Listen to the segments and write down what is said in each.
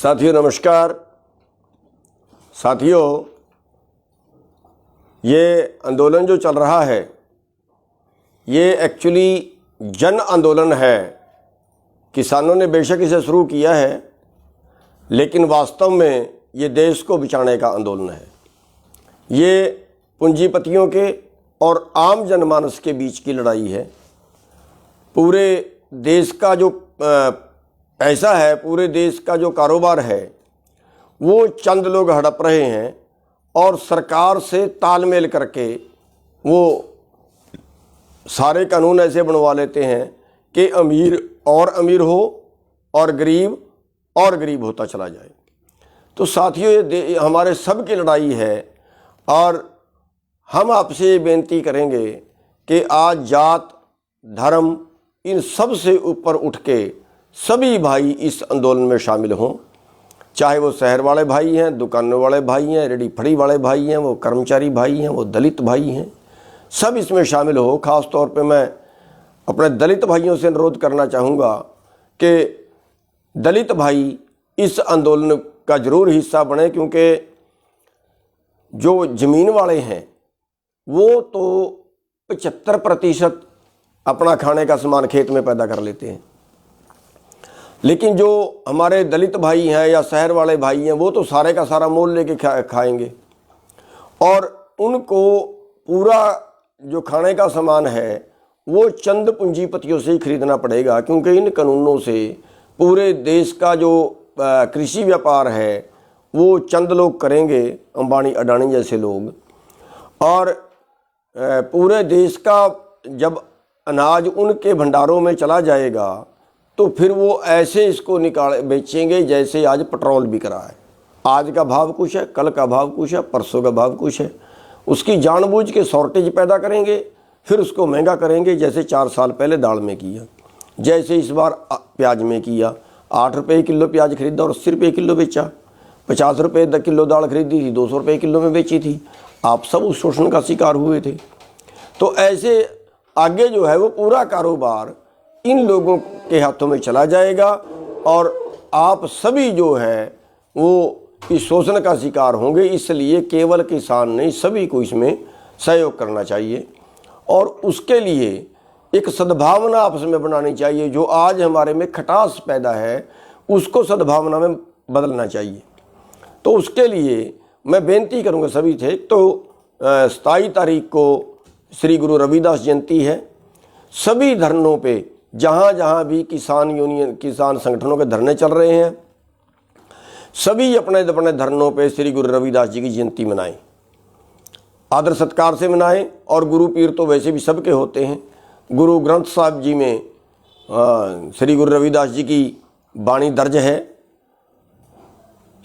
साथियों नमस्कार। साथियों, ये आंदोलन जो चल रहा है ये एक्चुअली जन आंदोलन है। किसानों ने बेशक इसे शुरू किया है, लेकिन वास्तव में ये देश को बचाने का आंदोलन है। ये पूंजीपतियों के और आम जनमानस के बीच की लड़ाई है। पूरे देश का जो पैसा है, पूरे देश का जो कारोबार है, वो चंद लोग हड़प रहे हैं और सरकार से तालमेल करके वो सारे कानून ऐसे बनवा लेते हैं कि अमीर और अमीर हो और गरीब होता चला जाए। तो साथियों, ये हमारे सब की लड़ाई है और हम आपसे ये बेनती करेंगे कि आज जात धर्म इन सब से ऊपर उठ के सभी भाई इस आंदोलन में शामिल हों। चाहे वो शहर वाले भाई हैं, दुकानों वाले भाई हैं, रेडी फड़ी वाले भाई हैं, वो कर्मचारी भाई हैं, वो दलित भाई हैं, सब इसमें शामिल हो। ख़ास तौर पे मैं अपने दलित भाइयों से अनुरोध करना चाहूँगा कि दलित भाई इस आंदोलन का ज़रूर हिस्सा बने, क्योंकि जो ज़मीन वाले हैं वो तो 75% अपना खाने का सामान खेत में पैदा कर लेते हैं, लेकिन जो हमारे दलित भाई हैं या शहर वाले भाई हैं वो तो सारे का सारा मोल लेके खाएंगे और उनको पूरा जो खाने का सामान है वो चंद पूंजीपतियों से ही खरीदना पड़ेगा, क्योंकि इन कानूनों से पूरे देश का जो कृषि व्यापार है वो चंद लोग करेंगे, अंबानी अडानी जैसे लोग। और पूरे देश का जब अनाज उनके भंडारों में चला जाएगा तो फिर वो ऐसे इसको बेचेंगे जैसे आज पेट्रोल बिक रहा है। आज का भाव कुछ है, कल का भाव कुछ है, परसों का भाव कुछ है। उसकी जानबूझ के शॉर्टेज पैदा करेंगे, फिर उसको महंगा करेंगे, जैसे 4 साल पहले दाल में किया, जैसे इस बार प्याज में किया। 8 रुपये किलो प्याज खरीदा और 80 रुपये किलो बेचा। 50 रुपये किलो दाल खरीदी थी, 200 रुपये किलो में बेची थी। आप सब उस शोषण का शिकार हुए थे। तो ऐसे आगे जो है वो पूरा कारोबार इन लोगों के हाथों में चला जाएगा और आप सभी जो है वो इस शोषण का शिकार होंगे। इसलिए केवल किसान नहीं, सभी को इसमें सहयोग करना चाहिए और उसके लिए एक सद्भावना आपस में बनानी चाहिए। जो आज हमारे में खटास पैदा है उसको सद्भावना में बदलना चाहिए। तो उसके लिए मैं बेनती करूँगा सभी से, तो 27 तारीख को श्री गुरु रविदास जयंती है। सभी धरनों पे जहाँ जहाँ भी किसान संगठनों के धरने चल रहे हैं, सभी अपने अपने धरनों पे श्री गुरु रविदास जी की जयंती मनाएं, आदर सत्कार से मनाएं। और गुरु पीर तो वैसे भी सबके होते हैं। गुरु ग्रंथ साहिब जी में श्री गुरु रविदास जी की वाणी दर्ज है।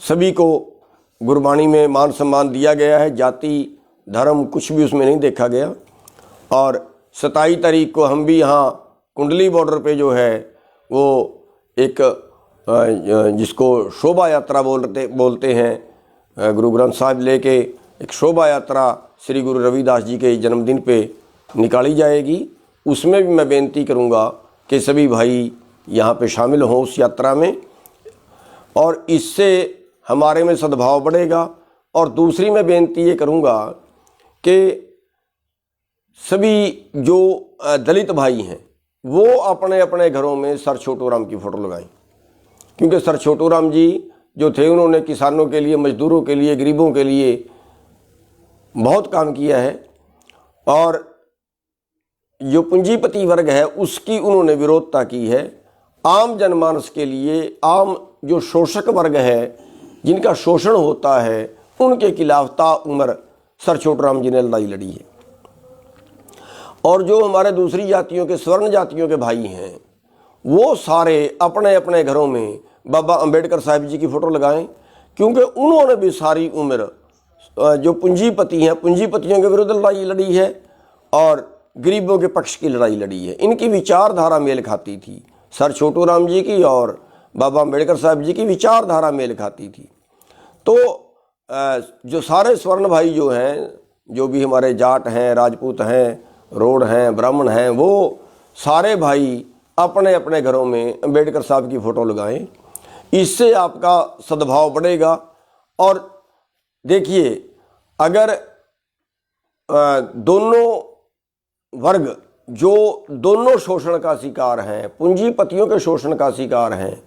सभी को गुरबाणी में मान सम्मान दिया गया है, जाति धर्म कुछ भी उसमें नहीं देखा गया। और 27 तारीख को हम भी यहाँ कुंडली बॉर्डर पे जो है वो एक जिसको शोभा यात्रा बोलते हैं, गुरु ग्रंथ साहिब लेके एक शोभा यात्रा श्री गुरु रविदास जी के जन्मदिन पे निकाली जाएगी। उसमें भी मैं बेनती करूँगा कि सभी भाई यहाँ पे शामिल हों उस यात्रा में, और इससे हमारे में सद्भाव बढ़ेगा। और दूसरी मैं बेनती ये करूँगा कि सभी जो दलित भाई हैं वो अपने अपने घरों में सर छोटू राम की फ़ोटो लगाएं, क्योंकि सर छोटू राम जी जो थे उन्होंने किसानों के लिए, मजदूरों के लिए, गरीबों के लिए बहुत काम किया है। और जो पूंजीपति वर्ग है उसकी उन्होंने विरोधता की है। आम जनमानस के लिए, आम जो शोषक वर्ग है जिनका शोषण होता है, उनके खिलाफ ताउम्र सर छोटू राम जी ने लड़ाई लड़ी है। और जो हमारे दूसरी जातियों के, स्वर्ण जातियों के भाई हैं, वो सारे अपने अपने घरों में बाबा अंबेडकर साहब जी की फ़ोटो लगाएं, क्योंकि उन्होंने भी सारी उम्र जो पूंजीपति हैं, पूंजीपतियों के विरुद्ध लड़ाई लड़ी है और गरीबों के पक्ष की लड़ाई लड़ी है। इनकी विचारधारा मेल खाती थी, सर छोटू राम जी की और बाबा अंबेडकर साहब जी की विचारधारा मेल खाती थी। तो जो सारे स्वर्ण भाई जो हैं, जो भी हमारे जाट हैं, राजपूत हैं, रोड हैं, ब्राह्मण हैं, वो सारे भाई अपने अपने घरों में अंबेडकर साहब की फ़ोटो लगाएं। इससे आपका सद्भाव बढ़ेगा। और देखिए, अगर दोनों वर्ग जो दोनों शोषण का शिकार हैं, पूंजीपतियों के शोषण का शिकार हैं,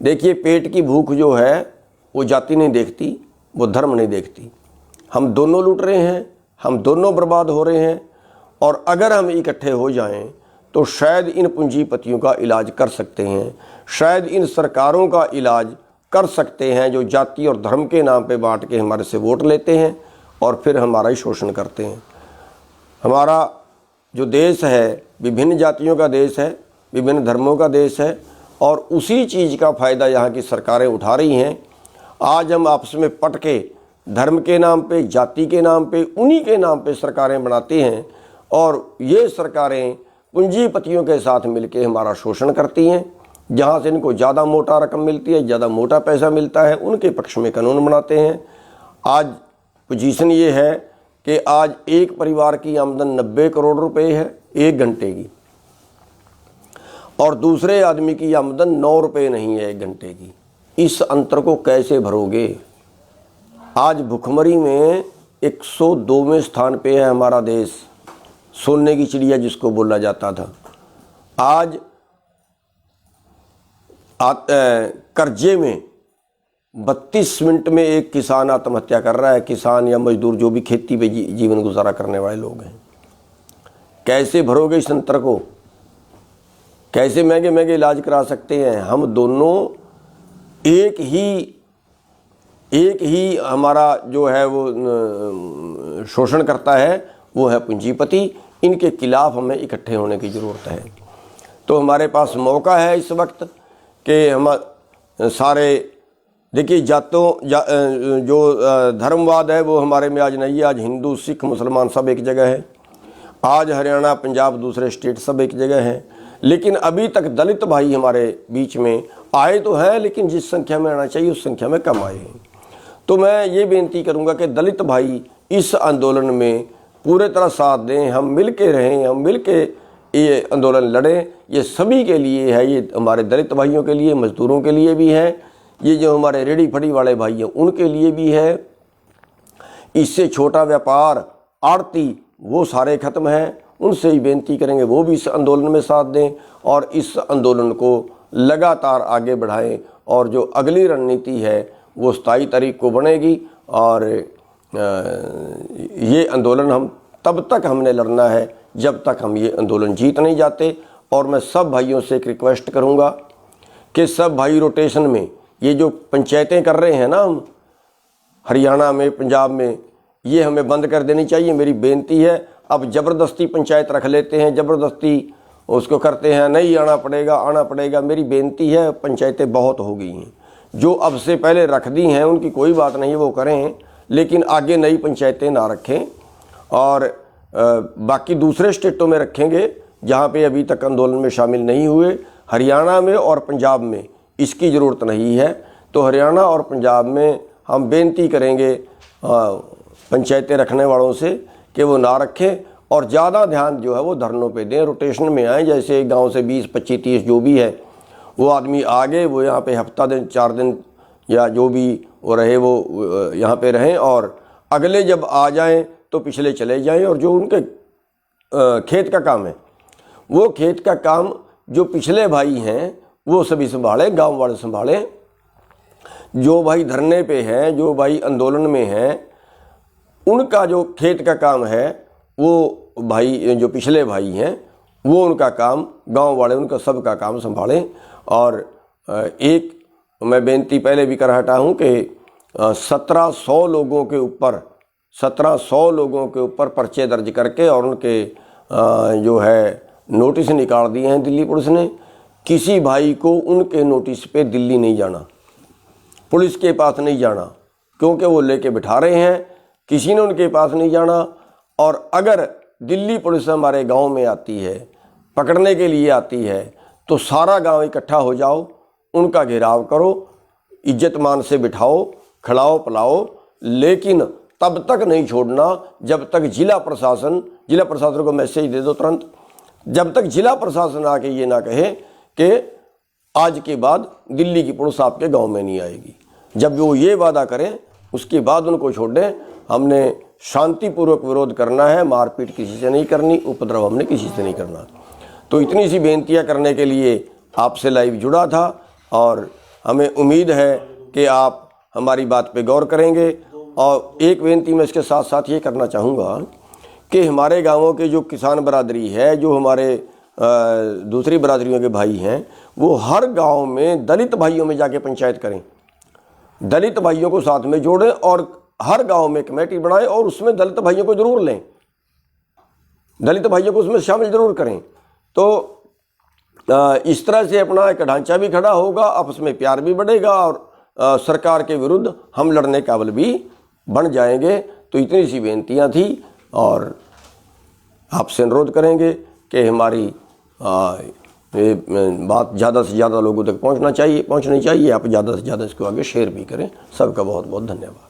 देखिए पेट की भूख जो है वो जाति नहीं देखती, वो धर्म नहीं देखती। हम दोनों लूट रहे हैं, हम दोनों बर्बाद हो रहे हैं। और अगर हम इकट्ठे हो जाएं तो शायद इन पूंजीपतियों का इलाज कर सकते हैं, शायद इन सरकारों का इलाज कर सकते हैं जो जाति और धर्म के नाम पे बांट के हमारे से वोट लेते हैं और फिर हमारा ही शोषण करते हैं। हमारा जो देश है विभिन्न जातियों का देश है, विभिन्न धर्मों का देश है, और उसी चीज़ का फ़ायदा यहाँ की सरकारें उठा रही हैं। आज हम आपस में पट के धर्म के नाम पे, जाति के नाम पे, उन्हीं के नाम पे सरकारें बनाते हैं, और ये सरकारें पूंजीपतियों के साथ मिलके हमारा शोषण करती हैं। जहाँ से इनको ज़्यादा मोटा रकम मिलती है, ज़्यादा मोटा पैसा मिलता है, उनके पक्ष में कानून बनाते हैं। आज पोजीशन ये है कि आज एक परिवार की आमदन 90 करोड़ रुपए है 1 घंटे की, और दूसरे आदमी की आमदन 9 रुपये नहीं है 1 घंटे की। इस अंतर को कैसे भरोगे? आज भुखमरी में 102वें स्थान पे है हमारा देश, सोने की चिड़िया जिसको बोला जाता था। आज कर्जे में 32 मिनट में एक किसान आत्महत्या कर रहा है, किसान या मजदूर जो भी खेती पे जीवन गुजारा करने वाले लोग हैं। कैसे भरोगे इस अंतर को? कैसे महंगे महंगे इलाज करा सकते हैं? हम दोनों एक ही हमारा जो है वो शोषण करता है, वो है पूंजीपति। इनके खिलाफ हमें इकट्ठे होने की ज़रूरत है। तो हमारे पास मौका है इस वक्त कि हम सारे, देखिए जो धर्मवाद है वो हमारे में आज नहीं है। आज हिंदू, सिख, मुसलमान सब एक जगह है। आज हरियाणा, पंजाब, दूसरे स्टेट सब एक जगह हैं। लेकिन अभी तक दलित भाई हमारे बीच में आए तो हैं, लेकिन जिस संख्या में आना चाहिए उस संख्या में कम आए हैं। तो मैं ये बेनती करूंगा कि दलित भाई इस आंदोलन में पूरे तरह साथ दें, हम मिल के रहें, हम मिल के ये आंदोलन लड़ें। ये सभी के लिए है, ये हमारे दलित भाइयों के लिए, मजदूरों के लिए भी है, ये जो हमारे रेडी फड़ी वाले भाई हैं उनके लिए भी है। इससे छोटा व्यापार, आड़ती, वो सारे खत्म हैं। उनसे ही बेनती करेंगे वो भी इस आंदोलन में साथ दें और इस आंदोलन को लगातार आगे बढ़ाएं। और जो अगली रणनीति है वो 27 तारीख को बनेगी। और ये आंदोलन हम तब तक हमने लड़ना है जब तक हम ये आंदोलन जीत नहीं जाते। और मैं सब भाइयों से एक रिक्वेस्ट करूँगा कि सब भाई रोटेशन में ये जो पंचायतें कर रहे हैं ना हम हरियाणा में, पंजाब में, ये हमें बंद कर देनी चाहिए। मेरी बेनती है। अब ज़बरदस्ती पंचायत रख लेते हैं, ज़बरदस्ती उसको करते हैं, नहीं आना पड़ेगा। मेरी बेनती है, पंचायतें बहुत हो गई हैं। जो अब से पहले रख दी हैं उनकी कोई बात नहीं है, वो करें, लेकिन आगे नई पंचायतें ना रखें। और बाकी दूसरे स्टेटों में रखेंगे जहाँ पे अभी तक आंदोलन में शामिल नहीं हुए। हरियाणा में और पंजाब में इसकी ज़रूरत नहीं है। तो हरियाणा और पंजाब में हम बेनती करेंगे पंचायतें रखने वालों से कि वो ना रखें और ज़्यादा ध्यान जो है वो धरनों पे दें, रोटेशन में आएँ। जैसे एक गांव से 20, 25, 30 जो भी है वो आदमी आगे, वो यहाँ पे हफ्ता दिन, 4 दिन या जो भी वो रहे वो यहाँ पे रहें, और अगले जब आ जाएं तो पिछले चले जाएं। और जो उनके खेत का काम है वो खेत का काम जो पिछले भाई हैं वो सभी संभालें, गाँव वाले संभालें। जो भाई धरने पे हैं, जो भाई आंदोलन में हैं, उनका जो खेत का काम है वो भाई जो पिछले भाई हैं वो उनका काम, गांव वाले उनका सब का काम संभालें। और एक मैं बेनती पहले भी कर हटा हूँ कि 1700 लोगों के ऊपर पर्चे दर्ज करके और उनके जो है नोटिस निकाल दिए हैं दिल्ली पुलिस ने। किसी भाई को उनके नोटिस पे दिल्ली नहीं जाना, पुलिस के पास नहीं जाना, क्योंकि वो लेके बिठा रहे हैं। किसी ने उनके पास नहीं जाना। और अगर दिल्ली पुलिस हमारे गांव में आती है, पकड़ने के लिए आती है, तो सारा गांव इकट्ठा हो जाओ, उनका घेराव करो, इज्जत मान से बिठाओ, खिलाओ पिलाओ, लेकिन तब तक नहीं छोड़ना जब तक जिला प्रशासन को मैसेज दे दो तुरंत, जब तक जिला प्रशासन आके ये ना कहे कि आज के बाद दिल्ली की पुलिस आपके गांव में नहीं आएगी। जब वो ये वादा करें उसके बाद उनको छोड़ें। हमने शांतिपूर्वक विरोध करना है, मारपीट किसी से नहीं करनी, उपद्रव हमने किसी से नहीं करना। तो इतनी सी बेनतियां करने के लिए आपसे लाइव जुड़ा था और हमें उम्मीद है कि आप हमारी बात पे गौर करेंगे। और एक बेनती मैं इसके साथ साथ ये करना चाहूँगा कि हमारे गांवों के जो किसान बरादरी है, जो हमारे दूसरी बरादरियों के भाई हैं, वो हर गांव में दलित भाइयों में जाके पंचायत करें, दलित भाइयों को साथ में जोड़ें और हर गांव में कमेटी बनाएं और उसमें दलित भाइयों को जरूर लें, दलित भाइयों को उसमें शामिल जरूर करें। तो इस तरह से अपना एक ढांचा भी खड़ा होगा, आपस में प्यार भी बढ़ेगा और सरकार के विरुद्ध हम लड़ने काबिल भी बन जाएंगे। तो इतनी सी बेनतियां थी और आपसे अनुरोध करेंगे कि हमारी ये बात ज़्यादा से ज़्यादा लोगों तक पहुंचनी चाहिए। आप ज़्यादा से ज़्यादा इसको आगे शेयर भी करें। सबका बहुत बहुत धन्यवाद।